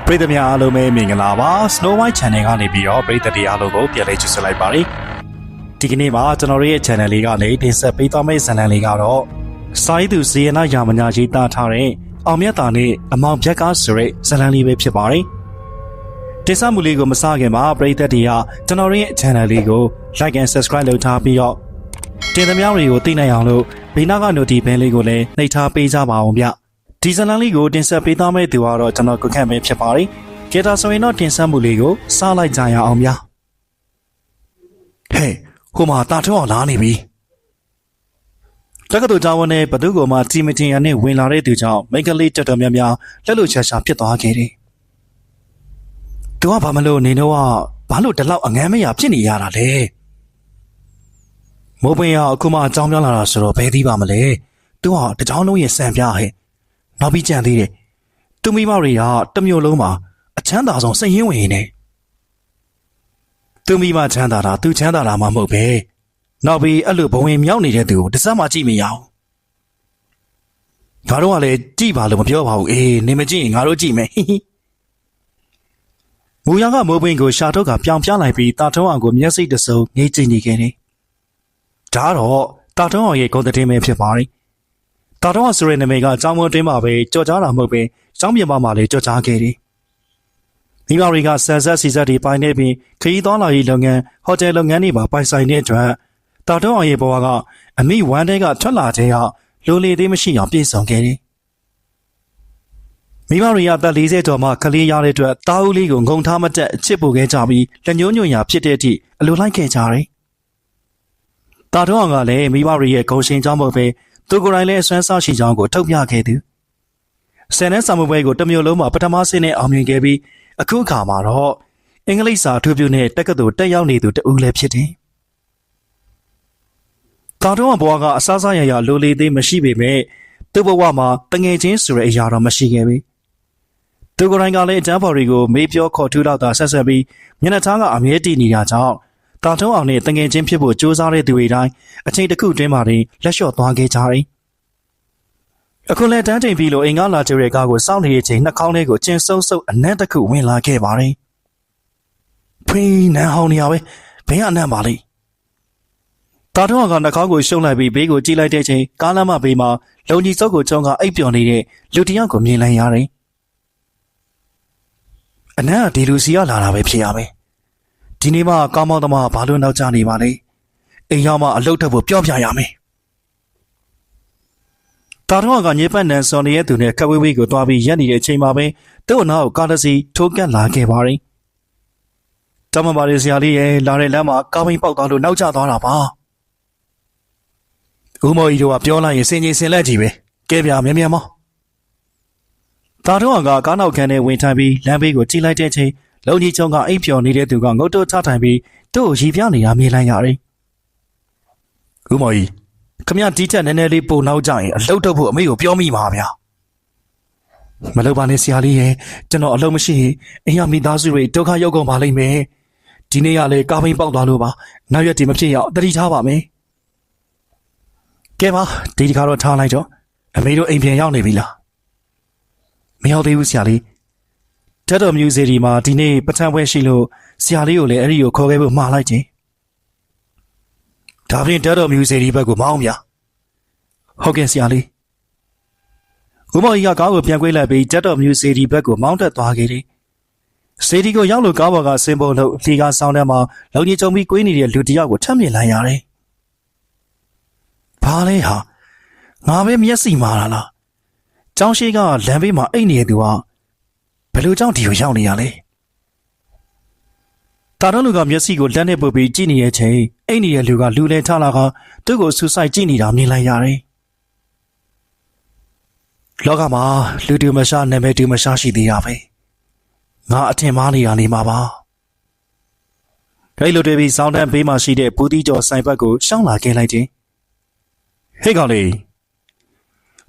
ပရိသတ်များအားလုံးပဲမင်္ဂလာပါ Snow White Channel ကနေပြီးတော့ပရိသတ်တွေအားလုံးကိုပြန်လည်ကြိုဆိုလိုက်ပါတယ်ဒီကနေ့မှာကျွန်တော်တို့ရဲ့ channel လေးကနေတင်ဆက်ပေးသွားမယ့်ဇာတ်လမ်းလေးကတော့စာရေးသူဇေယနာယာမညာရေးသားထားတဲ့အောင်မြတ်တာနဲ့အမောင်ဖြတ်ကားဆိုတဲ့ဇာတ်လမ်းလေးပဲဖြစ်ပါတယ်တင်ဆက်မှုလေးကိုမစခင်မှာပရိသတ်တွေကကျွန်တော်တို့ရဲ့ channel လေးကို like and subscribe လုပ်ထားပြီးတော့တင်သမျှတွေကိုသိနိုင်အောင်လို့ဘေးနားက notification လေးကိုလည်းနှိပ်ထားပေးကြပါအောင်ဗျဒီဇာတ်လမ်းလေးကိုတင်ဆက်ပေးသားမယ့်သူကတော့ကျွန်တော်ကိုခန့်ပဲဖြစ်ပါတယ်။ကေတာဆိုရင်တော့တင်ဆက်မှုလေးကိုစလိုက်ကြရအောင်ဗျာ။ဟဲ့ဟိုမှာတာထုံးအောင်လာနေပြီ။တက္ကသိုလ်ကျောင်းဝန်းနဲ့ဘသူကမှတီမတင်ရနဲ့ဝင်လာတဲ့သူကြောင့်မိတ်ကလေးတက်တော်များများလက်လို့ချာချာဖြစ်သွားခဲ့တယ်။သူကဘာမလို့နေတော့ဘာလို့ဒီလောက်အငမ်းမရဖြစ်နေရတာလဲ။မိုးပင်ရအခုမှအကြောင်းပြောလာတာဆိုတော့ဘယ်သီးပါမလဲ။သူကတကြောင်လုံးရဲ့စံပြဟဲ့။နောက်ပြီးကြံသေးတယ်။သူမိမတွေကတမျိုးလုံးမှာအချမ်းသာဆုံးစိတ်ရင်းဝင်နေတယ်။သူမိမချမ်းသာတာသူချမ်းသာတာမှမဟုတ်ပဲ။နောက်ပြီးအဲ့လိုဘဝင်မြောက်နေတဲ့သူကိုတစ်စက်မှကြည့်မရအောင်။ငါတို့ကလည်းကြည့်ပါလို့မပြောပါဘူး။အေးနေမကြည့်ရင်ငါတို့ကြည့်မယ်။မူရကမိုးပင်ကိုရှာတော့ကပြောင်ပြလိုက်ပြီးတာထုံးအောင်ကိုမျက်စိတစုံငေးကြည့်နေခဲ့တယ်။ဒါတော့တာထုံးအောင်ရဲ့ဂုဏ်သတင်းပဲဖြစ်ပါတယ်။တာတော့ဆိုတဲ့နာမည်ကကျောင်းဝန်းတွင်းမှာပဲကြော်ကြားတာမဟုတ်ပဲကျောင်းပြင်ပမှာလည်းကြော်ကြားခဲ့တယ်။မိဘတွေကဆန်ဆက်စီဆက်တွေပိုင်နေပြီးခရီးသွားလာရေးလုပ်ငန်းဟိုတယ်လုပ်ငန်းတွေမှာပိုင်ဆိုင်တဲ့အတွက်တာတော့အောင်ရဲ့ဘဝကအမိဝမ်းတဲကထွက်လာတဲ့ဟာလိုလေသေးမရှိအောင်ပြည့်စုံခဲ့တယ်။မိဘတွေကသက်40ကျော်မှကလေးရတဲ့အတွက်တာဦးလေးကိုငုံထားမတက်အချစ်ပို့ခဲ့ကြပြီးလက်ညှိုးညွှန်ရာဖြစ်တဲ့အထိအလိုလိုက်ခဲ့ကြတယ်။တာတော့အောင်ကလည်းမိဘတွေရဲ့ဂုဏ်ရှင်ကြောင့်မဟုတ်ပဲသူကိုယ်တိုင်လည်းအစွမ်းစားရှိကြောင်းကိုထုတ်ပြခဲ့သူဆယ်နဲ့စာမပွဲကိုတမျိုးလုံးမှာပထမဆင်းနဲ့အောင်မြင်ခဲ့ပြီးအခုအခါမှာတော့အင်္ဂလိပ်စာအထူးပြုနဲ့တက္ကသိုလ်တက်ရောက်နေသူတဦးလည်းဖြစ်တယ်။တာတော့ဘွားကအစားစားရရလိုလေသေးမရှိပေမဲ့သူ့ဘဝမှာတငယ်ချင်းဆိုတဲ့အရာတော့မရှိခဲ့ပြီ။သူကိုယ်တိုင်ကလည်းအတန်းဖော်တွေကိုမေးပြောခေါ်ထူးတော့တာဆက်ဆက်ပြီးမျက်နှာသားကအမြဲတည်နေတာကြောင့်တာထုံးအောင်နဲ့တငယ်ချင်းဖြစ်ဖို့ကြိုးစားတဲ့သူတွေတိုင်းအချိန်တစ်ခုတွင်းမှာလက်လျှော့သွားခဲ့ကြတယ်။အခုလည်းတန်းချိန်ပြီးလို့အိမ်ကလာကြတဲ့ကားကိုစောင့်နေတဲ့ချိန်နှာခေါင်းထဲကိုကျင်းစုံစုံအနက်တစ်ခုဝင်လာခဲ့ပါတယ်။ဖိနန်းဟောင်းနေရပဲဘယ်ကအနက်ပါလိမ့်။တာထုံးအောင်ကနှာခေါင်းကိုရှုံလိုက်ပြီးဘေးကိုကြည့်လိုက်တဲ့ချိန်ကားလမ်းမဘေးမှာလုံကြီးစုပ်ကိုချုံကအိပ်ပျော်နေတဲ့လူတစ်ယောက်ကိုမြင်လိုက်ရတယ်။အနက်ကဒီလူစီကလာတာပဲဖြစ်ရမယ်။ဒီနေ့မှကောင်းမောင်းသမားဘာလို့နောက်ကျနေပါလဲအိမ်ရောက်မှအလုပ်ထပ်ဖို့ပြောပြရမယ်တာတော့ကညစ်ပတ်နန်စော်နေတဲ့သူနဲ့ခက်ဝေးဝေးကိုတွားပြီးရက်နေတဲ့အချိန်မှာပဲသူ့အနောက်ကားတစ်စီးထိုးကပ်လာခဲ့ပါတယ်တမပါရီဆရာလေးရဲ့လာတဲ့လမ်းမှာကားဘိန်းပေါက်သွားလို့နောက်ကျသွားတာပါဦးမော်ကြီးတို့ကပြောလိုက်ရင်စင်ကြီးစင်လက်ကြီးပဲကဲပြမြန်မြန်မောတာတော့ကကားနောက်ခန်းထဲဝင်ထိုင်ပြီးလမ်းဘေးကိုကြည့်လိုက်တဲ့ချိန်လုံကြီးချုံကအိပ်ပျော်နေတဲ့သူကငုတ်တုတ်ချထိုင်ပြီးသူ့ကိုရီပြနေတာမြင်လိုက်ရတယ်။ဦးမော်ကြီးခမရဒီချက်နည်းနည်းလေးပို့နောက်ကြရင်အလုပ်တော့ဖို့အမေကိုပြောမိပါဗျာ။မလုပ်ပါနဲ့ဆရာလေးရဲ့ကျွန်တော်အလုပ်မရှိရင်အိမ်ရမိသားစုတွေဒုက္ခရောက်ကုန်ပါလိမ့်မယ်။ဒီနေ့ကလေကားဘိန်းပေါက်သွားလို့ပါ။နောက်ရက်ဒီမဖြစ်ရအောင်တတိထားပါမယ်။ကဲပါဒီတခါတော့ထားလိုက်တော့အမေတို့အိမ်ပြန်ရောက်နေပြီလား။မရောက်သေးဘူးဆရာလေး။တက်တော်မြူစီဒီမှာဒီနေ့ပထမပွဲရှိလို့ဆရာလေးကိုလည်းအဲ့ဒီကိုခေါ်ခဲ့ဖို့မှားလိုက်တယ်။ဒါပြင်တက်တော်မြူစီဒီဘက်ကိုမောင်းပြ။ဟုတ်ကဲ့ဆရာလေး။ဦးမော်ကြီးကကားကိုပြန်ကွေးလိုက်ပြီးတက်တော်မြူစီဒီဘက်ကိုမောင်းတက်သွားခဲ့တယ်။စီဒီကိုရောက်လို့ကားပေါ်ကဆင်းဖို့လို့လီကာဆောင်းထဲမှာလုံကြီးကြုံပြီးကွေးနေတဲ့လူတစ်ယောက်ကိုထပ်မြင်လိုက်ရတယ်။ဘာလဲဟာငါပဲမျက်စိမာတာလား။ကျောင်းရှိကလမ်းဘေးမှာအိတ်နေတဲ့သူကဘယ်လိုကြောင့်ဒီကိုရောက်နေရလဲတာတော့လူကမျက်စိကိုလက်နဲ့ပုတ်ပြီးကြည့်နေတဲ့ချိန်အိတ်နေတဲ့လူကလူလဲထလာကသူ့ကိုဆူဆိုင်ကြည့်နေတာမြင်လိုက်ရတယ်လောကမှာလူတူမရှာနာမည်တူမရှာရှိသေးတာပဲငါအထင်မှားနေရနေမှာပါအဲ့လိုတွေ့ပြီးစောင်းတန်းဘေးမှာရှိတဲ့ဘူးတီကျော်ဆိုင်ဘက်ကိုရှောင်းလာခဲ့လိုက်တယ်ဟေ့ကောင်လေး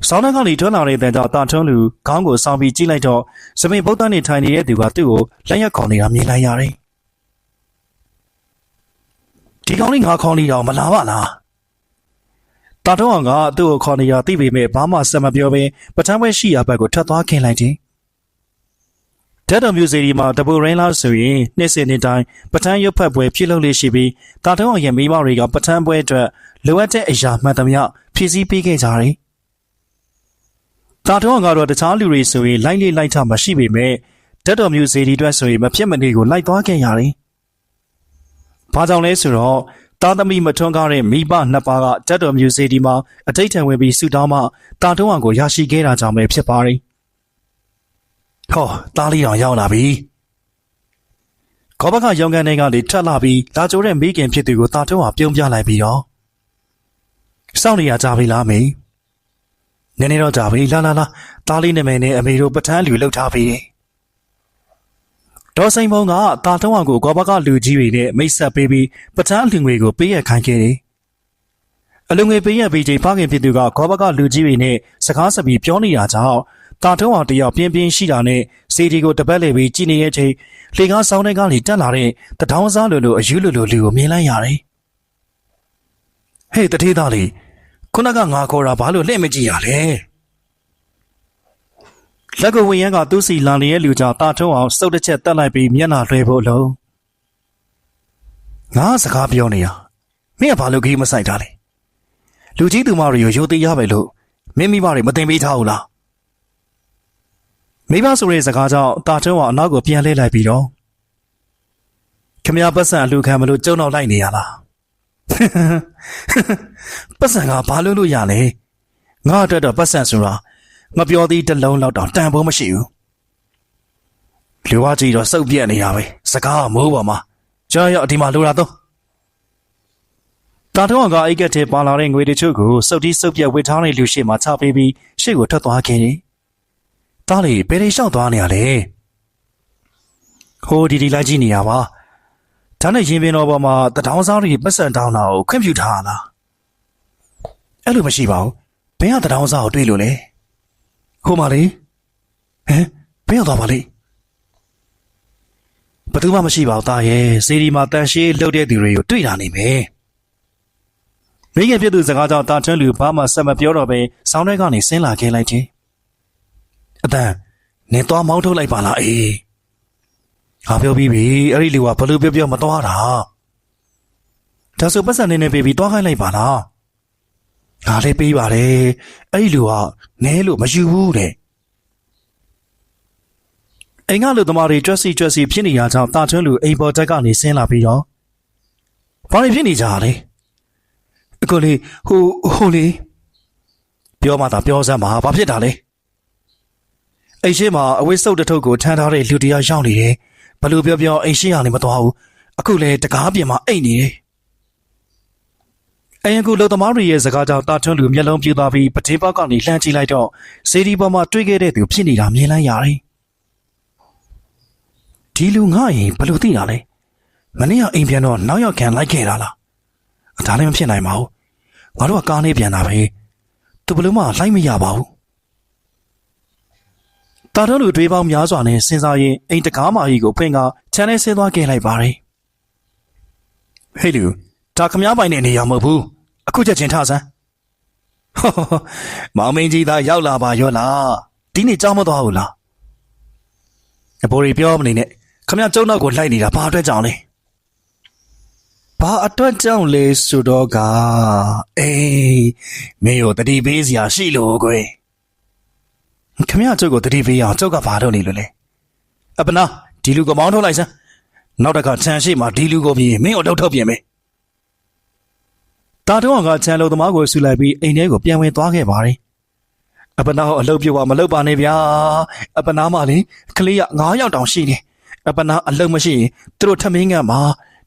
ဆောင်းနှက်ကလေးထွက်လာတဲ့တန်ကြောင့်တာထုံးလူခေါင်းကိုစောင်းပြီးကြည့်လိုက်တော့စပင်ဗုဒ္ဓနဲ့ထိုင်နေတဲ့သူကသူ့ကိုလက်ရက်ခေါ်နေတာမြင်လိုက်ရတယ်။ဒီကောင်လေးငါခေါ်နေတော့မလာပါလား။တာထုံးအောင်ကသူ့ကိုခေါ်နေရသိပေမဲ့ဘာမှဆက်မပြောဘဲပထမပွဲရှိရာဘက်ကိုထွက်သွားခင်လိုက်တယ် ဓာတ်တော်မျိုးစီဒီမှာတပူရင်းလားဆိုရင်နှစ်စဉ်နှစ်တိုင်းပထန်းရွတ်ဖတ်ပွဲပြုလုပ်လေးရှိပြီးတာထုံးအောင်ရဲ့မိဘတွေကပထန်းပွဲအတွက်လိုအပ်တဲ့အရာမှန်သမျှဖြည့်ဆည်းပေးခဲ့ကြတယ်။တာထုံးအောင်ကတော့တခြားလူတွေဆိုရင်လိုက်လေလိုက်ထမရှိပေမဲ့ဓာတ်တော်မျိုးစီဒီအတွက်ဆိုရင်မဖြစ်မနေကိုလိုက်သွားခဲ့ရတယ်။ဘာကြောင့်လဲဆိုတော့တာသမီမထွန်းကားတဲ့မိဘနှစ်ပါးကဓာတ်တော်မျိုးစီဒီမှာအတိတ်ထံဝင်ပြီးဆူတောင်းမှတာထုံးအောင်ကိုရရှိခဲ့တာကြောင့်ပဲဖြစ်ပါတယ်။ဟောတားလေးတော်ရောက်လာပြီ။ခေါဘကရောင်ကန်တွေကနေထက်လာပြီးလာကြိုးတဲ့မိခင်ဖြစ်သူကိုတာထုံးအောင်ပြုံးပြလိုက်ပြီးတော့စောင့်နေရကြပြီလားမေ။နည်းနည်းတော့ကြပြီလာတားလေးနာမည်နဲ့အမေတို့ပထန်းလူလှုပ်ထားပြီ။ဒေါ်စိန်ဘုံကတာထုံးအောင်ကိုခေါဘကလူကြီးတွေနဲ့မိတ်ဆက်ပေးပြီးပထန်းလူငွေကိုပေးရခိုင်းခဲ့တယ်။အလူငွေပေးရပြီးချိန်ဖခင်ဖြစ်သူကခေါဘကလူကြီးတွေနဲ့စကားဆက်ပြီးပြောနေတာကြောင့်တာထုံးအောင်တယောက်ပြင်းပြင်းရှိတာနဲ့စီဒီကိုတပတ်လေပြီးကြည်နေရဲ့ချိန်လေကားဆောင်းတဲ့ကားလေးတက်လာတဲ့တထောင်စားလိုအယူလိုလူကိုမြင်လိုက်ရတယ်။ဟေးတထေးသားလေးခုနကငါခေါ်တာဘာလို့လှည့်မကြည့်ရလဲ။လက်ကိုဝင်းရန်ကသူ့စီလာနေတဲ့လူကြောင့်တာထုံးအောင်စုပ်တစ်ချက်တက်လိုက်ပြီးမျက်နှာလွှဲဖို့လုံးငါစကားပြောနေရမင်းကဘာလို့ကြီးမဆိုင်တာလဲလူကြီးသူမတွေကိုရိုသေရပဲလို့မင်းမိဘတွေမတင်ပေးထားဘူးလားမိဘဆိုတဲ့စကားကြောင့်တာထုံးအောင်အနောက်ကိုပြန်လှည့်လိုက်ပြီးတော့ခမရပတ်စံအလူခံမလို့ကျုံတော့လိုက်နေရလားပတ်စံကဘာလို့ရလဲငါအတွက်တော့ပတ်စံဆိုတာငါပြောသည်တစ်လုံးလောက်တောင်တန်ဖိုးမရှိဘူးလူဝကြီးတော့စုပ်ပြက်နေရပဲစကားကမိုးပေါ်မှာကြောက်ရောက်ဒီမှာလိုတာတော့တာထုံးအောင်ကအိတ်ကက်ထဲပါလာတဲ့ငွေတချို့ကိုစုပ်တီးစုပ်ပြက်ဝစ်ထားတဲ့လူရှိမှချပေးပြီးရှေ့ကိုထွက်သွားခဲ့တယ်တားလေဘယ်လိုလျှောက်သွားနေရလဲဟိုဒီလိုက်ကြည့်နေရပါဒါနဲ့ရင်ပင်တော်ပေါ်မှာတထောင်စားတွေပတ်စံတောင်းတာကိုခွင့်ပြုထားလားအဲ့လိုမရှိပါဘူးဘယ်ကတထောင်စားကိုတွေ့လို့လဲဟိုမှာလေဟမ်ဘယ်ရောက်သွားပါလိမ့်ဘယ်သူမှမရှိပါဘူးတာရဲ့စီဒီမှာတန်ရှေးလှုပ်တဲ့သူတွေကိုတွေ့တာနေမယ်မိခင်ဖြစ်သူစကားကြောင့်တာထွန်းလူဘာမှဆက်မပြောတော့ပဲဆောင်းထဲကနေဆင်းလာခဲ့လိုက်တယ်အတန်နေသွားမောင်းထုတ်လိုက်ပါလားအေးငါပြောပြီးပြီအဲ့ဒီလူကဘလို့ပြောမသွားတာဒါဆိုပတ်စံနေပေးပြီးသွားခိုင်းလိုက်ပါလားငါလည်းပေးပါတယ်အဲ့ဒီလူကနဲလို့မယူဘူးတဲ့အိမ်ကလူသမားတွေကြွက်စီဖြစ်နေရကြောင်းတာထွန်းလူအိမ်ပေါ်တက်ကနေဆင်းလာပြီးတော့ဘာတွေဖြစ်နေကြလဲအကိုလေးဟိုလေးပြောမှသာပြောစမ်းပါဘာဖြစ်တာလဲအိမ်ရှိမှာအဝိစုပ်တထုပ်ကိုထမ်းထားတဲ့လူတယောက်ရောက်နေတယ်ဘလို့ပြောအိမ်ရှိရနေမသွားဘူးအခုလေတကားပြင်မှာအိတ်နေတယ်အိမ်ကူလူသမားတွေရဲ့စကားကြောင့်တာထွန်းလူမျက်လုံးပြူသွားပြီးပတင်းပေါက်ကနေလှမ်းကြည့်လိုက်တော့စေဒီပေါ်မှာတွေ့ခဲ့တဲ့သူဖြစ်နေတာမြင်လိုက်ရတယ်ဒီလူငါရင်ဘလို့သိတာလဲမနေ့ကအိမ်ပြန်တော့နောက်ရောက်ခံလိုက်ခဲ့တာလားဒါလည်းမဖြစ်နိုင်ပါဘူးငါတို့ကကားနေပြန်တာပဲသူဘလို့မှလိုက်မရပါဘူးတာထုံးလူတွေးပေါင်းများစွာနဲ့စဉ်းစားရင်အိမ်တကားမာကြီးကိုဖွင့်ကချမ်းနဲ့ဆင်းသွားခဲ့လိုက်ပါတယ်ဟေးလူဒါခမားပိုင်တဲ့နေရာမဟုတ်ဘူးအခုချက်ချင်းထဆန်းမောင်မင်းကြီးသားရောက်လာပါရောလားဒီနေ့ကြောင်းမသွားဘူးလားအပေါ်ရီပြောမနေနဲ့ခမရကျုံနောက်ကိုလိုက်နေတာဘာအတွက်ကြောင့်လဲဘာအတွက်ကြောင့်လဲဆိုတော့ကအေးမင်းတို့တတိပေးစရာရှိလို့ကွယ်ခမရကျုပ်ကိုတတိပေးအောင်ကျုပ်ကဘာလုပ်နေလို့လဲအပနာဒီလူကိုမောင်းထုတ်လိုက်စမ်းနောက်တစ်ခါခြံရှိမှဒီလူကိုပြင်မင်းတို့ထုတ်ပြင်မယ်တာထုံးအောင်ကခြံလုံသမားကိုဆူလိုက်ပြီးအိမ်ထဲကိုပြန်ဝင်သွားခဲ့ပါတယ်အပနာအလုပ်ပြုတ်ကမလုပ်ပါနဲ့ဗျာအပနာမှလေကလေးက9ယောက်တောင်ရှိနေအပနာအလုပ်မရှိရင်သူတို့ထမင်းကမှာ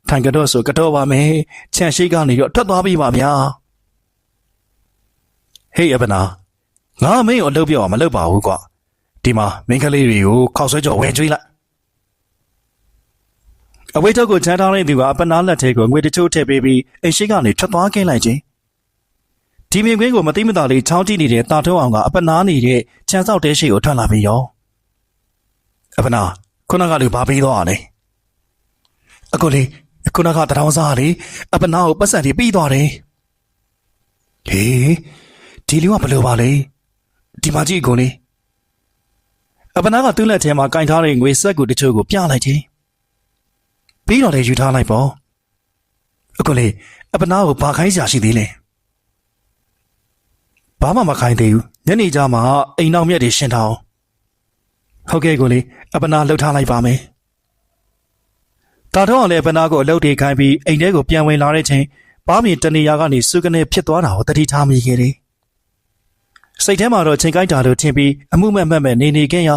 ထိုင်ကတော့ဆိုကတော့ပါမယ်ခြံရှိကနေတော့ထွက်သွားပြီပါဗျာဟေးအပနာငါမင်းကိုအလုပ်ပြုတ်ကမလုပ်ပါဘူးကွာဒီမှာမင်းကလေးတွေကိုခောက်ဆွဲကြော်ဝယ်ကျွေးလိုက်အဝိတ်ထုတ်ကိုချမ်းထားတဲ့သူကအပနာလက်ထဲကိုငွေတချို့ထည့်ပေးပြီးအိမ်ရှိကနေထွက်သွားခဲ့လိုက်ခြင်းဒီမြင်ကွင်းကိုမသိမသာလေးချောင်းကြည့်နေတဲ့တာထုံးအောင်ကအပနာနေတဲ့ခြံစောက်တဲရှိကိုထွက်လာပြီးရောအပနာခုနကလူဘာပေးတော့ရလဲအကိုလေးခုနကတထောင်စားလေးအပနာကိုပတ်စံတွေပြီးသွားတယ်ဟေးဒီလူကဘယ်လိုပါလဲဒီမကြီးကိုလေး အပနာကသူ့လက်ထဲမှာကင်ထားတဲ့ငွေဆက်ကူတချို့ကိုပြလိုက်တယ်ပြီးတော့လည်းယူထားလိုက်ပေါ့အခုလေအပနာကိုဘာခိုင်းစရာရှိသေးလဲဘာမှမခိုင်းသေးဘူးညနေကျမှအိမ်နောက်မြက်တွေရှင်းထားအောင်ဟုတ်ကဲ့ကိုလေအပနာလှုပ်ထားလိုက်ပါမယ်တာတော့လည်းအပနာကိုအလုပ်တွေခိုင်းပြီးအိမ်ထဲကိုပြန်ဝင်လာတဲ့ချိန်ဘားမြင်တနေရာကနေစုကနေဖြစ်သွားတာကိုတတိထားမိခဲ့တယ်စိတ်ထဲမှာတော့ချိန်ကိုက်တာလို့ထင်ပြီးအမှုမဲ့နေခဲ့ရ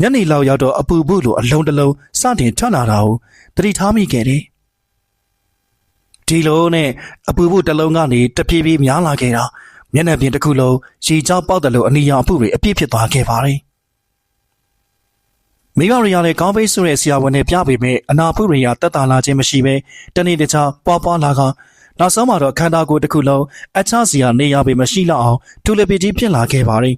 ညနေလောက်ရောက်တော့အပူပုလိုအလုံးတစ်လုံးစတင်ထွက်လာတာကိုတတိထားမိခဲ့တယ်ဒီလိုနဲ့အပူပုတစ်လုံးကနေတပြေးပြေးများလာခဲ့တာမျက်နှာပြင်တစ်ခုလုံးရေကြောပေါက်တယ်လို့အနီရောင်အပူတွေအပြည့်ဖြစ်သွားခဲ့ပါတယ်မိဘတွေရလည်းကောင်းပိတ်ဆိုတဲ့ဆရာဝန်နဲ့ပြပေမဲ့အနာပုရိယာတက်တာလာခြင်းမရှိဘဲတနေ့တခြားပွားလာကနောက်ဆုံးမှာတော့ခန္ဓာကိုယ်တစ်ခုလုံးအချစရာနေရပေမရှိတော့အောင်ထူလပီတီဖြစ်လာခဲ့ပါတယ်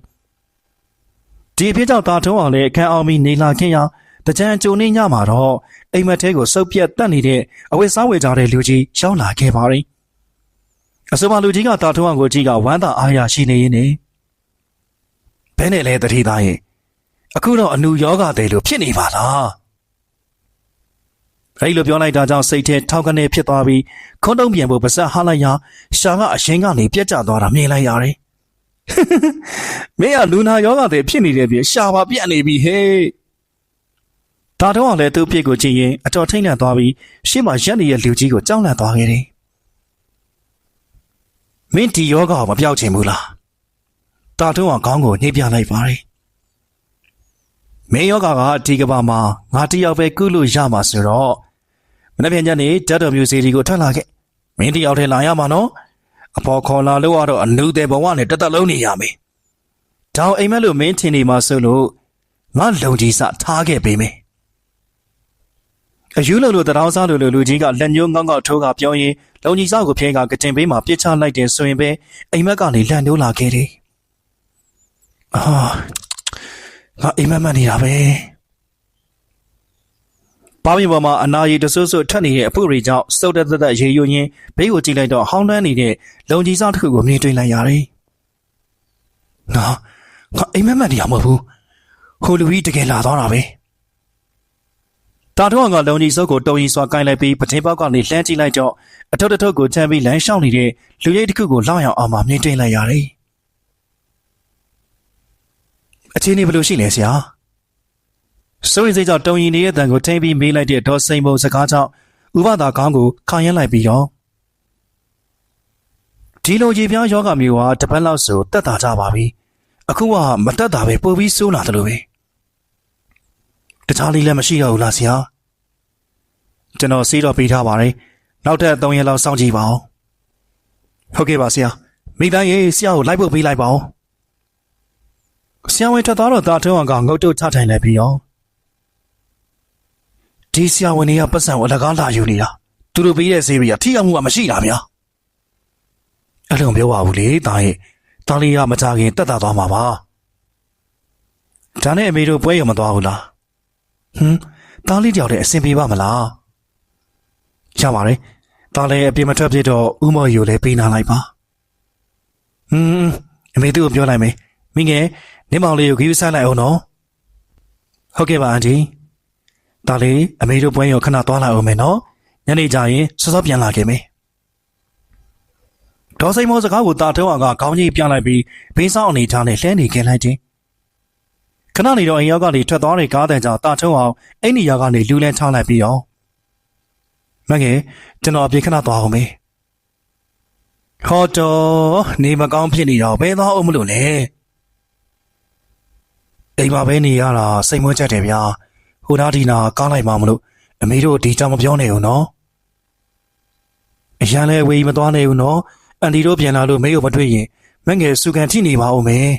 ဒီအဖြစ်ကြောင့်တာထုံးအောင်လည်းအခန်းအောင်ပြီးနေလာခဲ့ရတကြံကြုံနေညမှာတော့အိမ်မက်ထဲကိုစုပ်ပြက်တက်နေတဲ့အဝတ်စားဝယ်ကြတဲ့လူကြီးရောက်လာခဲ့ပါတယ်အဆိုပါလူကြီးကတာထုံးအောင်ကိုကြီးကဝမ်းသာအားရရှိနေရင်းနဲ့ဘယ်နဲ့လဲတတိသားရဲ့အခုတော့အနုယောဂတဲ့လို့ဖြစ်နေပါလားအဲ့လိုပြောလိုက်တာကြောင့်စိတ်ထဲထောက်ကနေဖြစ်သွားပြီးခွန်းတုံးပြန်ဖို့ပါစက်ဟားလိုက်ရရှာကအရင်ကနေပြက်ကျသွားတာမြင်လိုက်ရတယ်မင်းကလူနာယောဂတဲ့ဖြစ်နေတဲ့ပြင်ရှာပါပြက်နေပြီဟဲ့ဒါတော့လည်းသူ့ပြစ်ကိုကြည့်ရင်အတော်ထိတ်လန့်သွားပြီးရှေ့မှာရက်နေတဲ့လူကြီးကိုကြောက်လန့်သွားခဲ့တယ်မင်းဒီယောဂကိုမပြောက်ချင်ဘူးလားတာထုံးကခေါင်းကိုညှိပြလိုက်ပါတယ်မင်းယောဂကဒီကဘာမှာငါတယောက်ပဲကုလို့ရမှာဆိုတော့မနေ့ပြန်ညနေဓာတ်တော်မျိုးစီဒီကိုထွက်လာခဲ့မင်းတယောက်ထဲလာရမှာနော်အဖေါ်ခေါ်လာလို့ကတော့အနုတဲ့ဘဝနဲ့တက်တက်လုံးနေရမယ်ဒါအိမ်မက်လို့မင်းထင်နေမှာဆိုလို့ငါလုံကြီးစထားခဲ့ပေးမယ်အယူလုံလို့တရောင်းစားလို့လူကြီးကလက်ညှိုးငေါငေါထိုးကပြောရင်လုံကြီးစကိုဖျဲကကတင်ပေးမှာပြစ်ချလိုက်တယ်ဆိုရင်ပဲအိမ်မက်ကနေလန့်နိုးလာခဲ့တယ်ငါအိမ်မက်မှန်နေတာပဲပါမီပေါ်မှာအနာရီတဆွဆွထွက်နေတဲ့အဖို့တွေကြောင့်စုပ်တက်ရေယိုရင်းဘေးကိုကြည့်လိုက်တော့ဟောင်းတန်းနေတဲ့လုံကြီးစားတစ်ခုကိုမြင်တွေ့လိုက်ရတယ်ငါအိမ်မက်မှန်နေရမဟုတ်ဘူးဟိုလူကြီးတကယ်လာသွားတာပဲတာတော့ကလုံကြီးစုပ်ကိုတုံရီစွာကိုင်းလိုက်ပြီးပထင်းပေါက်ကနေလှမ်းကြည့်လိုက်တော့အထုပ်တစ်ထုပ်ကိုချမ်းပြီးလမ်းလျှောက်နေတဲ့လူရိပ်တစ်ခုကိုလောက်ရောက်အောင်မှမြင်တွေ့လိုက်ရတယ်အခြေအနေဘယ်လိုရှိလဲဆရာစိုးရိမ်စိတ်ကြောင့်တုံရင်နေတဲ့တန်ကိုထိမ့်ပြီးမေးလိုက်တဲ့ဒေါ်စိန်ပုံစကားကြောင့်ဥပဒါခေါင်းကိုခါရမ်းလိုက်ပြီးတော့ဒီလိုရေပြားယောဂမျိုးဟာတပတ်လောက်ဆိုတက်တာကြပါပြီအခုကမတက်တာပဲပိုပြီးဆိုးလာတယ်လို့ပဲတခြားလေးလည်းမရှိတော့ဘူးလားဆရာကျွန်တော်စီးတော့ပေးထားပါတယ်နောက်ထပ်3ရက်လောက်စောင့်ကြည့်ပါဦးဟုတ်ကဲ့ပါဆရာမိသားရေးဆရာကိုလိုက်ဖို့ပေးလိုက်ပါဦးဆရာဝန်ထွက်သွားတော့တာထုံးအောင်ကငုတ်တုတ်ချထိုင်လိုက်ပြီးတော့ဒီဆရာဝန်တွေကပတ်စံကိုအလကားလာယူနေတာသူတို့ပေးတဲ့ဆေးတွေကထိရောက်မှုမရှိတာဗျာအဲ့လိုပြောပါဘူးလေတာရဲ့တားလေးကမကြခင်တက်တာသွားမှာပါဒါနဲ့အမေတို့ပွဲရုံမသွားဘူးလားတားလေးတယောက်တည်းအဆင်ပြေပါမလားရပါတယ်တားလေးအပြင်မထွက်ဖြစ်တော့ဥမော်ယူလည်းပေးနာလိုက်ပါအမေတို့ကိုပြောလိုက်မယ်မိငယ်နေမောင်လေးကိုဂီးဆိုင်လိုက်အောင်နော်ဟုတ်ကဲ့ပါအန်တီဒါလေးအမေတို့ပွဲရောခဏသွားလာအောင်မယ်နော်ညနေကျရင်စောစောပြန်လာခဲ့မယ်ဒေါ်စိန်မောစကားကိုတာထုံးအောင်ကခေါင်းကြီးပြလိုက်ပြီးဘေးဆောင်အနေထားနဲ့လှမ်းနေခဲ့လိုက်တယ်ခဏနေတော့အိမ်ရောက်ကနေထွက်သွားတဲ့ကားတန်ကြောင့်တာထုံးအောင်အိမ်နေရာကနေလူလဲချလိုက်ပြီးတော့မငယ်ကျွန်တော်အပြေခဏသွားအောင်မယ်ဟောတော်နေမကောင်းဖြစ်နေတော့ဘယ်သွားအောင်မလို့လဲအိမ်မှာပဲနေရတာစိတ်မွေးချက်တယ်ဗျာဟိုနားဒီနာကားလိုက်မှမလို့အမေတို့ဒီကြောင်မပြောနေဘူးနော်အရန်လဲဝေးမသွားနေဘူးနော်အန်တီတို့ပြန်လာလို့မေကိုမတွေ့ရင်မငယ်စုကန်ထိနေပါဦးမယ်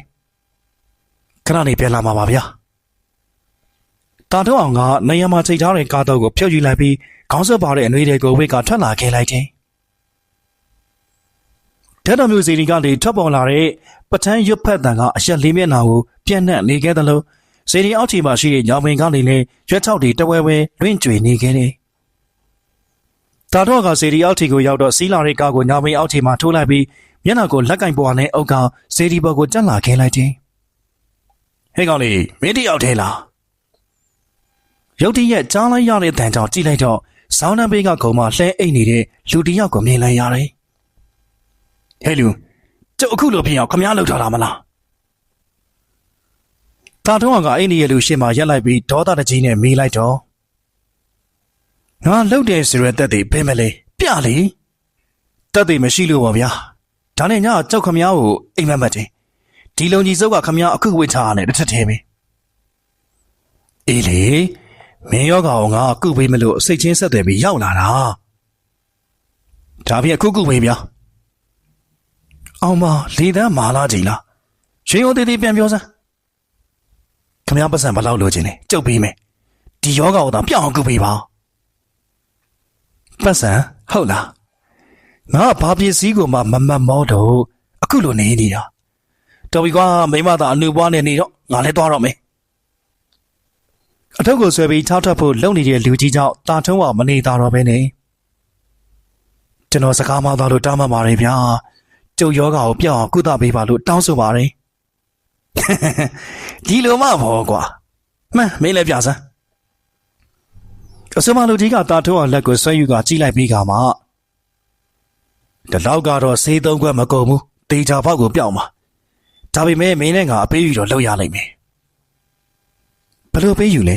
ခဏနေပြန်လာမှာပါဗျာတာတော့အောင်ကနေရာမှာချိန်ထားတဲ့ကားတော့ကိုဖြုတ်ယူလိုက်ပြီးခေါင်းဆွဲပါတဲ့အနှွေးတွေကိုဝိတ်ကထွက်လာခဲ့လိုက်တယ်ဓာတ်တော်မျိုးစီရီကနေထွက်ပေါ်လာတဲ့ပထန်းရွတ်ဖက်တန်ကအရက်လေးမျက်နှာကိုပြန့်နှံ့နေခဲ့သလိုစီရီအောက်ခြေမှာရှိတဲ့ညောင်ပင်ကနေလည်းရွက်ချောက်တွေတဝဲဝဲလွင့်ကျွေနေခဲ့တယ်။တာတော့ကစီရီအောက်ခြေကိုရောက်တော့စီးလာတဲ့ကားကိုညောင်ပင်အောက်ခြေမှာထိုးလိုက်ပြီးမျက်နှာကိုလက်ကင်ပေါ်နဲ့အုပ်ကစီရီပေါ်ကိုကျက်လာခဲ့လိုက်တယ်။ ဟဲ့ကောင်လေးမင်းတယောက်ထဲလားရုတ်တရက်ကြားလိုက်ရတဲ့တန်ကြောင့်ကြည့်လိုက်တော့ဇောင်းနှံပေးကခုံမလှဲအိတ်နေတဲ့လူတစ်ယောက်ကိုမြင်လိုက်ရတယ်ဟဲ့လူကျုပ်အခုလိုဖြစ်အောင်ခမည်းလောက်ထားတာမလားတာထုံးကအိတ်နေရလူရှေ့မှာရက်လိုက်ပြီးဒေါသတကြီးနဲ့မေးလိုက်တော့ငါလှုပ်တယ်ဆိုရတဲ့ဘယ်မလဲပြလေတက်တယ်မရှိလို့ပါဗျာဒါနဲ့ညကြောက်ခမည်းကိုအိမ်မက်မက်တယ်ဒီလုံကြီးစုပ်ကခမည်းအခုဝစ်ချရတယ်တစ်ထက်သေးပဲအေးလေမင်းယောကောင်ငါကုပေးမလို့စိတ်ချင်းဆက်တယ်ပြီးရောက်လာတာဒါဖြင့်အခုကုပေးဗျာအောင်မလေတန်းမာလာကြည်လားရှင်ရိုးသေးသေးပြန်ပြောစမ်းခမည်းပတ်စံဘလောက်လိုချင်လဲကြုတ်ပေးမယ်ဒီယောကောင်တော့ပြောင်းအောင်ကုပေးပါပတ်စံဟုတ်လားငါဘာပစ္စည်းကိုမှမမတ်မောတော့အခုလိုနေနေတာတော်ပြီကွာမိမသာအနုပွားနေနေတော့ငါလည်းသွားတော့မယ်အထုပ်ကိုဆွဲပြီးထောက်ထပ်ဖို့လုံနေတဲ့လူကြီးကြောင့်တာထုံးကမနေတာတော့ပဲနေကျွန်တော်စကားမှသွားလို့တောင်းပန်ပါတယ်ဗျာကျုပ်ယောဂါကိုပြောင်းအောင်ကုသပေးပါလို့တောင်းဆိုပါတယ်ဒီလိုမှဘောကွာမှန်မင်းလည်းပြစမ်းအစမလူကြီးကတာထုံးအောင်လက်ကိုဆွဲယူကကြည့်လိုက်ပြီးကမှဒီလောက်ကတော့ဆေးသုံးခွက်မကုန်ဘူးတေချာပေါက်ကိုပြောင်းပါဒါပေမဲ့မင်းနဲ့ငါအပေးယူတော့လောက်ရလိုက်မယ်ဘယ်လိုပေးယူလဲ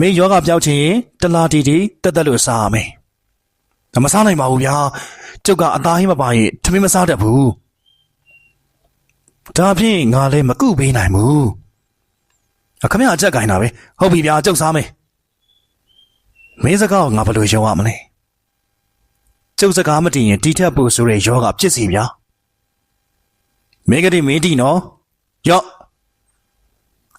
မင်းယောဂပြောက်ချင်ရင်တလားတီတီတက်တက်လို့စားရမယ်မစားနိုင်ပါဘူးဗျာကျုပ်ကအသားဟင်းမပါရင်ထမင်းမစားတတ်ဘူးဒါဖြင့်ငါလည်းမကုပေးနိုင်ဘူးခမရအကြက်ကင်တာပဲဟုတ်ပြီဗျာကျုပ်စားမယ်မင်းစကားကိုငါဘယ်လိုယုံရမလဲကျုပ်စကားမတည်ရင်တီထက်ဖို့ဆိုတဲ့ယောဂဖြစ်စီဗျာမင်းကတိမင်းတီနော်ယော့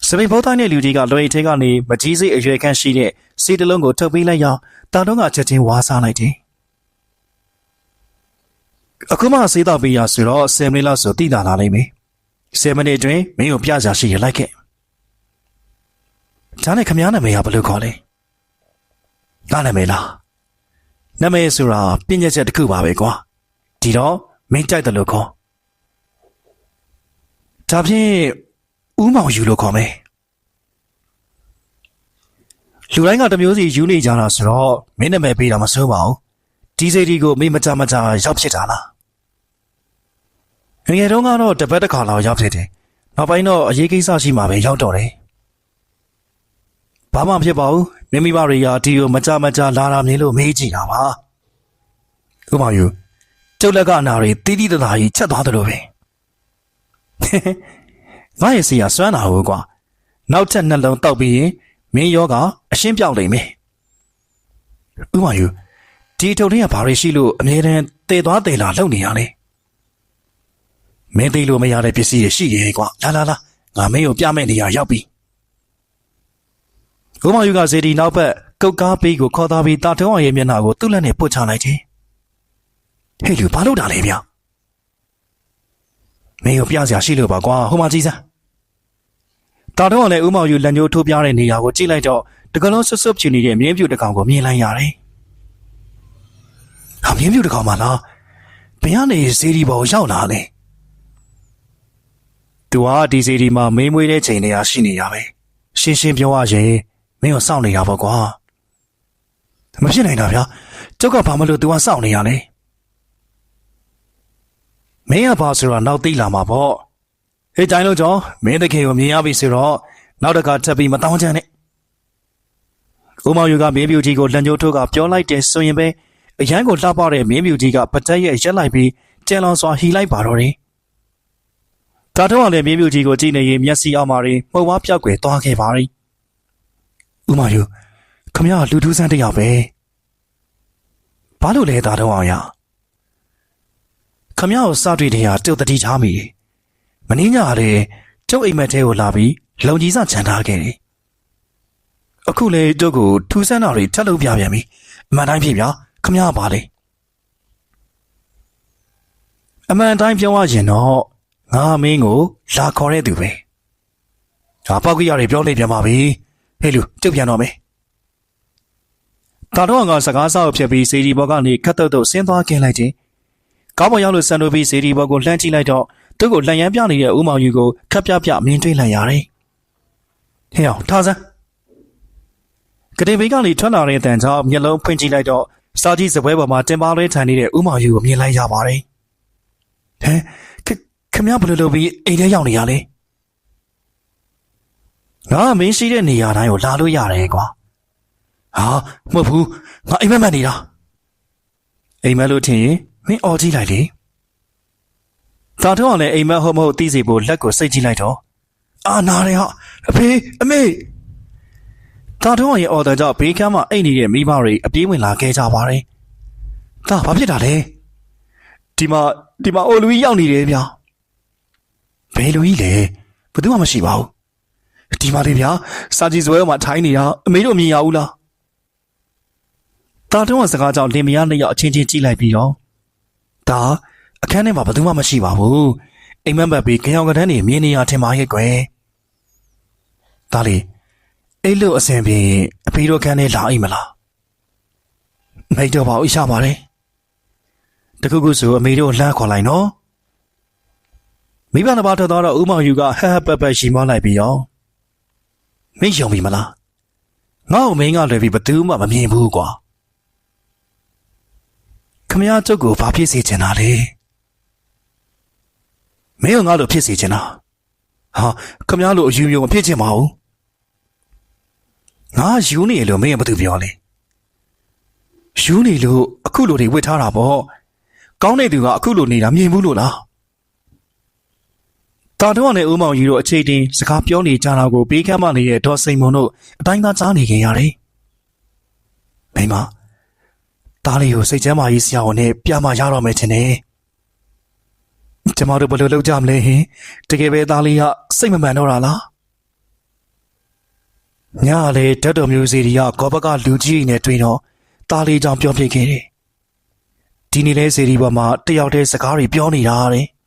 စပိန်ဘောတိုင်းတဲ့လူကြီးကလွယ်ထဲကနေမကြီးစိတ်အရွယ်ခန့်ရှိတဲ့စီတလုံးကိုထုတ်ပေးလိုက်ရောက်တာတော့ကချက်ချင်းဝါစားလိုက်တယ်အခုမှစေးတော့ပေးရဆိုတော့10မိနစ်လောက်ဆိုတည်တာလာလိမ့်မယ်10မိနစ်အတွင်းမင်းကိုပြကြရှိရလိုက်ခဲ့ဒါနဲ့ခမည်းနာမည်ကဘယ်လိုခေါ်လဲငါနာမည်လားနာမည်ဆိုတာပြည့်ညက်ချက်တစ်ခုပါပဲကွာဒီတော့မင်းကြိုက်တယ်လို့ခေါ်ဒါဖြင့်ဦးမောင်ယူလို့ခေါ်မယ်လူတိုင်းကတမျိုးစီယူနေကြတာဆိုတော့မင်းနာမည်ပေးတာမစိုးပါဘူးဒီစိတ်ဒီကိုမင်းမကြရောက်ဖြစ်တာလားငယ်တုန်းကတော့တပတ်တစ်ခါလောက်ရောက်ဖြစ်တယ်နောက်ပိုင်းတော့အရေးကိစ္စရှိမှပဲရောက်တော့တယ်ဘာမှဖြစ်ပါဘူးမိမိမတွေရာဒီကိုမကြလာတာမြင်လို့မေးကြည့်တာပါဦးမောင်ယူကျုပ်လက်ကအနာတွေတီးတီးတသားကြီးချက်သွားတယ်လို့ပဲငါရဲ့စီကစွမ်းတာဟုတ်ကွာနောက်ထပ်နှလုံးတောက်ပြီးရင်မင်းယောကအရှင်းပြောက်လိမ့်မယ်ဥမာယူဒီထုတ်ထင်းကဘာတွေရှိလို့အမြဲတမ်းတည်သွားတည်လာလုပ်နေရလဲမင်းသိလို့မရတဲ့ပစ္စည်းတွေရှိရဲ့ကွာလာငါမင်းကိုပြမဲ့နေရရောက်ပြီဥမာယူကဇေဒီနောက်ဘက်ကုတ်ကားပေးကိုခေါ်သားပြီးတာထုံးအောင်ရဲ့မျက်နှာကိုသူ့လက်နဲ့ပုတ်ချလိုက်တယ်ဟဲ့လူဘာလုပ်တာလဲဗျမင်းကိုပြစရာရှိလို့ပါကွာဟိုမှာကြည့်စမ်းတာတော့လည်းဦးမောင်ယူလက်ညှိုးထိုးပြတဲ့နေရာကိုကြည့်လိုက်တော့တကလုံးဆွတ်ချင်နေတဲ့မြင်းပြူတစ်ကောင်ကိုမြင်လိုက်ရတယ်။ဟာမြင်းပြူတစ်ကောင်မလားဘယ်ကနေစေဒီဘောရောက်လာလဲ။သူကဒီစေဒီမှာမင်းမွေးတဲ့ချိန်တွေကရှိနေရပဲ။ရှင်းပြောရရင်မင်းကိုစောင့်နေတာပေါ့ကွာ။မဖြစ်နိုင်တာဗျာ။ကျုပ်ကဘာမလို့သူကစောင့်နေရလဲ။မင်းကဘာဆိုတာနောက်သိလာမှာပေါ့။ဟေးတိုင်းလို့ကျော်မင်းတခင်ကိုမြင်ရပြီဆိုတော့နောက်တခါထပ်ပြီးမတောင်းချင်နဲ့ဦးမောင်ယူကမင်းပြူကြီးကိုလက်ညှိုးထိုးကပြောလိုက်တယ်ဆိုရင်ပဲအရန်ကိုလှပတဲ့မင်းပြူကြီးကပတက်ရဲ့ရက်လိုက်ပြီးကျန်လောင်စွာဟီလိုက်ပါတော့တယ်ဒါတော့လည်းမင်းပြူကြီးကိုကြည့်နေရင်မျက်စိအောက်မှာမှုံဝါးပြောက်ွယ်သွားခဲ့ပါပြီဦးမောင်ယူခမရလူထူးဆန်းတယောက်ပဲဘာလို့လဲဒါတော့အောင်ရခမရကိုစတွေ့တဲ့ဟာတုတ်တတိထားမိတယ်မင်းညာလေကျုပ်အိမ်မက်ထဲကိုလာပြီးလုံကြီးစချန်ထားခဲ့တယ်အခုလေတို့ကိုထူးဆန်းတာတွေထပ်လုပ်ပြပြန်ပြီအမှန်တိုင်းဖြစ်ဗျာခမရပါလေအမှန်တိုင်းပြောရရင်တော့ငါမင်းကိုလာခေါ်တဲ့သူပဲဒါပောက်ကြီးရတယ်ပြောလိုက်ပြန်ပါပြီဟဲ့လူကျုပ်ပြန်တော့မယ်ဒါတော့ငါစကားဆောက်ဖြစ်ပြီးစေဒီဘောကနေခတ်တုတ်တုတ်ဆင်းသွားခဲ့လိုက်တယ်ကောင်းပေါ်ရောက်လို့ဆန်လို့ပြီးစေဒီဘောကိုလှမ်းကြည့်လိုက်တော့ သူ့ကိုလန်ရမ်းပြနေတဲ့ဦးမောင်ယူကိုခပ်ပြပြမြင်တွေ့လိုက်ရတယ်ဟဲ့အောင်ထားစမ်းကတိဘေးကနေထွက်လာတဲ့တန်ကြောင့်မျက်လုံးဖွင့်ကြည့်လိုက်တော့စာကြီးစပွဲပေါ်မှာတင်ပါလွဲထိုင်နေတဲ့ဦးမောင်ယူကိုမြင်လိုက်ရပါတယ်ဟဲခင်ဗျားဘယ်လိုလုပ်ပြီးအိမ်ထဲရောက်နေရလဲငါမင်းရှိတဲ့နေရာတိုင်းကိုလာလို့ရတယ်ကွာဟာမဟုတ်ဘူးငါအိမ်မက်နေတာအိမ်မက်လို့ထင်ရင်မင်းအော်ကြည့်လိုက်လေသာတော့လည်းအိမ်မက်ဟုတ်မဟုတ်သိစီဖို့လက်ကိုစိတ်ကြည့်လိုက်တော့အာနာရဲဟာအဖေအမေသာတော့ရဲ့အော်တဲ့ကြောင့်ဘေးကမ်းမှာအိတ်နေတဲ့မိဘတွေအပြေးဝင်လာခဲ့ကြပါတယ်ဒါဘာဖြစ်တာလဲဒီမှာအိုလူကြီးရောက်နေတယ်ဗျာဘယ်လူကြီးလဲဘယ်သူမှမရှိပါဘူးဒီမှာလေဗျာစာကြည့်စွဲမှာထိုင်းနေတာအမေတို့မြင်ရဘူးလားတာတုံးကစကားကြောင့်လင်မယားနှစ်ယောက်အချင်းချင်းကြည့်လိုက်ပြီးတော့ဒါအခန်းထဲမှာဘယ်သူမှမရှိပါဘူးအိမ်မက်ပတ်ပြီးကြောင်ကတန်းနေမြင်နေရထင်ပါရဲ့ကွယ်ဒါလေအဲ့လိုအစဉ်ပြေအဖေတို့ခန်းထဲလာအိမ်မလားမိတ်တော့ပါဦးရှာပါတယ်တခုခုဆိုအမေတို့လှမ်းခေါ်လိုက်နော်မိဘနှစ်ပါးထွက်သွားတော့ဦးမောင်ယူကဟဟပပရှီမောလိုက်ပြီးရောမင်းယုံပြီမလားငါ့ကိုမင်းကလွယ်ပြီးဘယ်သူမှမမြင်ဘူးကွာခမရကျုပ်ကိုဘာဖြစ်စေချင်တာလဲမင်းကငါ့လိုဖြစ်စေချင်တာဟာခမရလိုအယူမျိုးမဖြစ်ချင်ပါဘူးငါယူနေလို့မင်းကဘာသူပြောလဲယူနေလို့အခုလိုတွေဝစ်ထားတာပေါ့ကောင်းတဲ့သူကအခုလိုနေတာမြင်ဘူးလို့လားတာတော့နဲ့ဦးမောင်ကြီးတို့အခြေတင်စကားပြောနေကြတာကိုဘေးကမ်းမနေတဲ့ဒေါ်စိန်မုံတို့အတိုင်းသားကြားနေကြရတယ်။မိမတားလေးကိုစိတ်ချမ်းသာရေးဆရာဝန်နဲ့ပြမရတော့မယ်ထင်တယ်။ကျမတို့ဘယ်လိုလုပ်ကြမလဲဟင်တကယ်ပဲတားလေးကစိတ်မမှန်တော့တာလား။ညလေဓာတ်တော်မျိုးစီတွေကကောဘကလူကြီးနဲ့တွေ့တော့တားလေးကြောင့်ပြောပြခဲ့တယ်။ဒီနေ့လဲစီဒီပေါ်မှာတယောက်တည်းစကားတွေပြောနေတာတဲ့။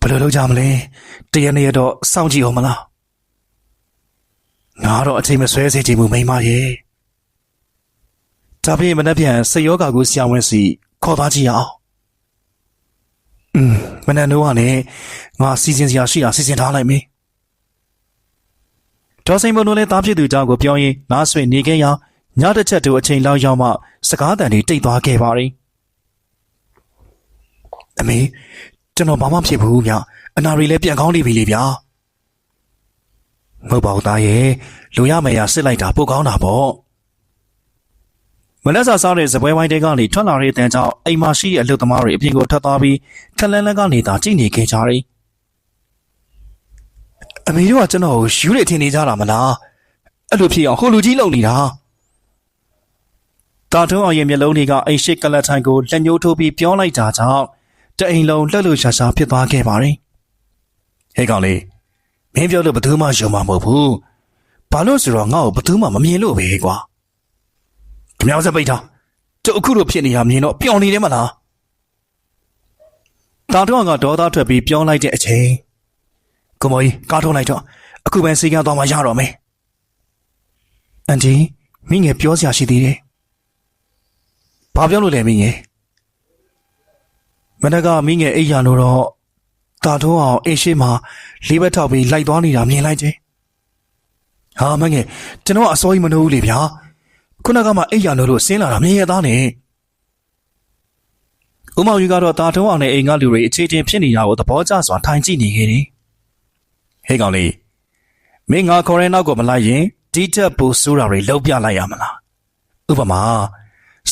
ဘယ်လိုလုပ်ကြမလဲတရနေ့တော့စောင့်ကြည့်အောင်မလားငါတော့အချိန်မဆွဲစေချင်ဘူးမိမရဲ့ဒါပြင်မနေ့ပြန်စိတ်ယောဂါကိုဆရာဝန်စီခေါ်သွားကြည့်အောင်မနေ့တော့ကနေငါစီစဉ်စရာရှိတာစီစဉ်ထားလိုက်မေးဒေါ်စိန်မုံတို့လည်းတားဖြစ်သူကြောင့်ကိုပြောရင်နားဆွေနေခဲ့ရညတစ်ချက်တို့အချိန်လောက်ရောက်မှစကားတန်တွေတိတ်သွားခဲ့ပါရီအမေကျွန်တော်ဘာမှဖြစ်ဘူးဗျအနာရီလည်းပြန်ကောင်းနေပြီလေဗျာမဟုတ်ပါဘူးသားရဲ့လူရမယ်ရစစ်လိုက်တာပိုကောင်းတာပေါ့မနက်စာစားတဲ့စပွဲဝိုင်းတဲကနေထွက်လာတဲ့တန်ကြောင့်အိမ်မှာရှိတဲ့အလုပ်သမားတွေအပြင်ကိုထွက်သွားပြီးထက်လန်းလန်းကနေသာကြည့်နေခဲ့ကြတယ်အမေတို့ကကျွန်တော်ကိုယူနေထင်နေကြတာမလားအဲ့လိုဖြစ်အောင်ဟိုလူကြီးလုံနေတာတာထုံးအောင်ရဲ့မျက်လုံးတွေကအိမ်ရှိကလတ်ထိုင်ကိုလက်ညှိုးထိုးပြီးပြောလိုက်တာကြောင့်တအိမ်လုံးလှုပ်လှုပ်ရှားရှားဖြစ်သွားခဲ့ပါတယ်ဟဲ့ကောင်လေးမင်းပြောလို့ဘယ်သူမှယုံမှာမဟုတ်ဘူးဘာလို့ဆိုတော့ငါ့ကိုဘယ်သူမှမမြင်လို့ပဲကွာခမောင်စပိတ်ထားကျုပ်အခုလိုဖြစ်နေရမြင်တော့ပျော်နေတယ်မလားတာတော့ကဒေါသထွက်ပြီးပြောလိုက်တဲ့အချိန်ကိုမော်ကြီးကားထုံးလိုက်တော့အခုပဲစီကံသွားမှရတော့မယ်အန်တီမိငယ်ပြောစရာရှိသေးတယ်ဘာပြောလို့လဲမိငယ်မနက်ကမိငယ်အိပ်ရလို့တော့တာထုံးအောင်အိတ်ရှိမှလေးဘက်ထောက်ပြီးလိုက်သွားနေတာမြင်လိုက်တယ်ဟာမငယ်ကျွန်တော်အစိုးရမနှိုးဘူးလေဗျာခုနကမှအိပ်ရလို့ဆင်းလာတာမြင်ရသားနဲ့ဦးမောင်ကြီးကတော့တာထုံးအောင်နဲ့အိမ်ကလူတွေအခြေချင်းဖြစ်နေတာကိုသဘောကျစွာထိုင်ကြည့်နေခဲ့တယ်ဟဲ့ကောင်လေးမင်းငါခေါ်တဲ့နောက်ကိုမလိုက်ရင်ဒီတက်ပူဆိုးတာတွေလုံးပြလိုက်ရမလားဥပမာ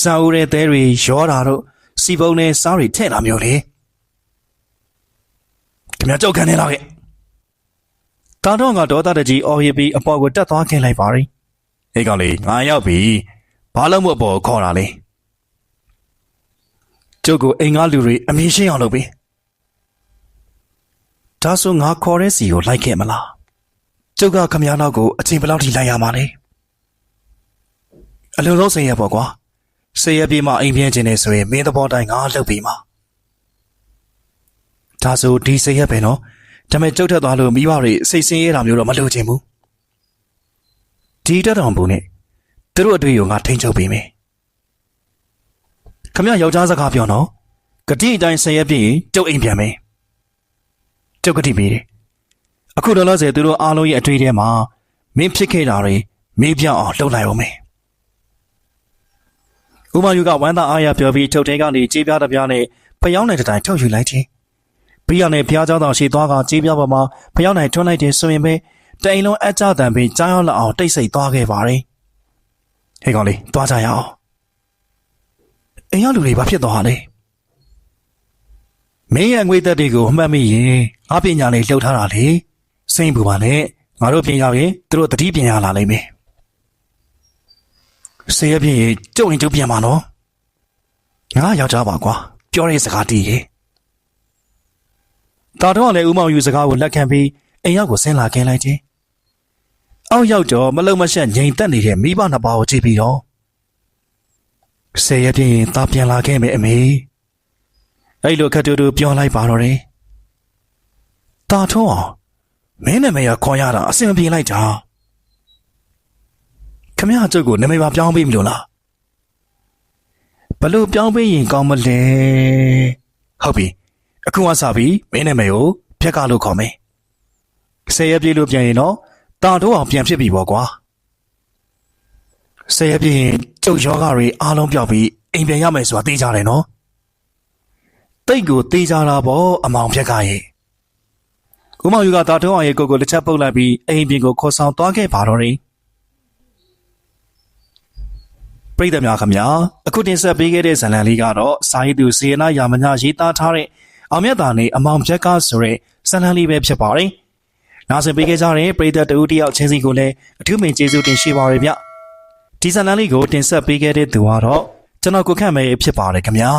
စာအုပ်ရဲ့သဲတွေရောတာတို့စီပုံနဲ့စားတွေထည့်လာမျိုးလေခင်ဗျာကြောက်ခံနေလာခဲ့တာတော့ကဒေါသတကြီးအော်ရပြီးအပေါ်ကိုတက်သွားခင်လိုက်ပါရီဟေးကောင်လေးငါရောက်ပြီဘာလို့မို့အပေါ်ခေါ်တာလဲကျုပ်ကိုအိမ်ကားလူတွေအမြင်ရှင်းအောင်လုပ်ပေးဒါဆိုငါခေါ်တဲ့စီကိုလိုက်ခဲ့မလားကျုပ်ကခမည်းနောက်ကိုအချိန်ဘယ်လောက်ထိလိုက်ရမှာလဲအလုံးလုံးဆင်းရပေါ့ကွာဆေးရပြေးမှအိမ်ပြင်းခြင်းနေဆိုရင်မင်းသဘောတိုင်းငါလှုပ်ပြီးမှာဒါဆိုဒီဆေးရပဲနော်ဒါပေမဲ့ကျုပ်ထက်သွားလို့မိဘတွေစိတ်ဆင်းရဲတာမျိုးတော့မလုပ်ချင်ဘူးဒီတက်တောင်ဘူးနဲ့သူတို့အတွေ့ကိုငါထိန်ချုပ်ပေးမယ်ခမရယောက်ျားစကားပြောနော်ဂတိအတိုင်းဆေးရပြေးရင်ကျုပ်အိမ်ပြန်မယ် ကျုပ်ကတိပေးတယ်အခုလောလောဆယ်သူတို့အားလုံးရဲ့အတွေ့အထဲမှာမင်းဖြစ်ခဲ့တာတွေမေးပြအောင်လုပ်လိုက်အောင်မယ်ဦးမောင်ယူကဝမ်းသာအားရပြောပြီးထုတ်ထဲကနေကြေးပြားတစ်ပြားနဲ့ဖျောင်းနယ်တစ်တိုင်ထုတ်ယူလိုက်တယ်ပြီးရနဲ့ဖျားเจ้าတော်ရှိသွားကကြေးပြားပေါ်မှာဖျောင်းနယ်ထွန်းလိုက်တယ်ဆိုရင်ပဲတအိမ်လုံးအကြတန်ပြီးကြားရောက်လာအောင်တိတ်ဆိတ်သွားခဲ့ပါတယ်ဟေးကောင်လေးသွားကြရအောင်အိမ်ရောက်လူတွေဘာဖြစ်သွားလဲမင်းရဲ့ငွေသက်တွေကိုအမှတ်မိရင်အပညာလေးလှုပ်ထားတာလေစိတ်ပူပါနဲ့ငါတို့ပြင်ရောက်ရင်သူတို့တတိပြင်ရလာလိမ့်မယ်ဆေးရပြင်ကျုပ်ရင်ကျုပ်ပြင်ပါနော်ငါယောက်ျားပါကွာပြောတဲ့စကားတီးရေတာတော့လည်းဦးမောင်ယူစကားကိုလက်ခံပြီးအိမ်ရောက်ကိုဆင်းလာခဲ့လိုက်တယ်အောက်ရောက်တော့မလုံမရှက်ငြိမ်သက်နေတဲ့မိဘနှစ်ပါးကိုကြည့်ပြီးတော့ဆေးရပြင်တာပြန်လာခဲ့မယ်အမေအဲ့လိုခက်တူတူပြောလိုက်ပါတော့တယ်တာထုံးအောင်မင်းနာမည်ခေါ်ရတာအဆင်မပြေလိုက်တာခမရကျုပ်ကိုနာမည်ပါပြောင်းပေးမလို့လားဘလို့ပြောင်းပေးရင်ကောင်းမလဲဟုတ်ပြီအခုအစပြီးမင်းနာမည်ကိုဖြက်ကလို့ခေါ်မယ်ဆယ်ရပြေလို့ပြန်ရင်တော့တာထုံးအောင်ပြန်ဖြစ်ပြီပေါ့ကွာဆယ်ရပြေရင်ကျုပ်ယောဂတွေအားလုံးပြောက်ပြီးအိမ်ပြန်ရမယ်ဆိုတာသိကြတယ်နော်တိတ်ကိုတေးကြတာပေါ့အမောင်ဖြက်ကရဲ့ဦးမောင်ယူကတာထုံးအောင်ရဲ့ကိုကိုတစ်ချက်ပုတ်လိုက်ပြီးအိမ်ပြင်ကိုခေါ်ဆောင်သွားခဲ့ပါတော့တယ်ပရိသတ်များခင်ဗျာအခုတင်ဆက်ပေးခဲ့တဲ့ဇာတ်လမ်းလေးကတော့စာရေးသူစေနာရာမညာရေးသားထားတဲ့အောင်မြတ်တာနဲ့အမောင်ဖြက်ကဆိုတဲ့ဇာတ်လမ်းလေးပဲဖြစ်ပါတယ်နားဆင်ပေးခဲ့ကြတဲ့ပရိသတ်တဦးတယောက်ချင်းစီကိုလည်းအထူးပင်ကျေးဇူးတင်ရှိပါရစေဗျဒီဇာတ်လမ်းလေးကိုတင်ဆက်ပေးခဲ့တဲ့သူကတော့ကျွန်တော်ကိုခန့်မဲဖြစ်ပါတယ်ခင်ဗျာ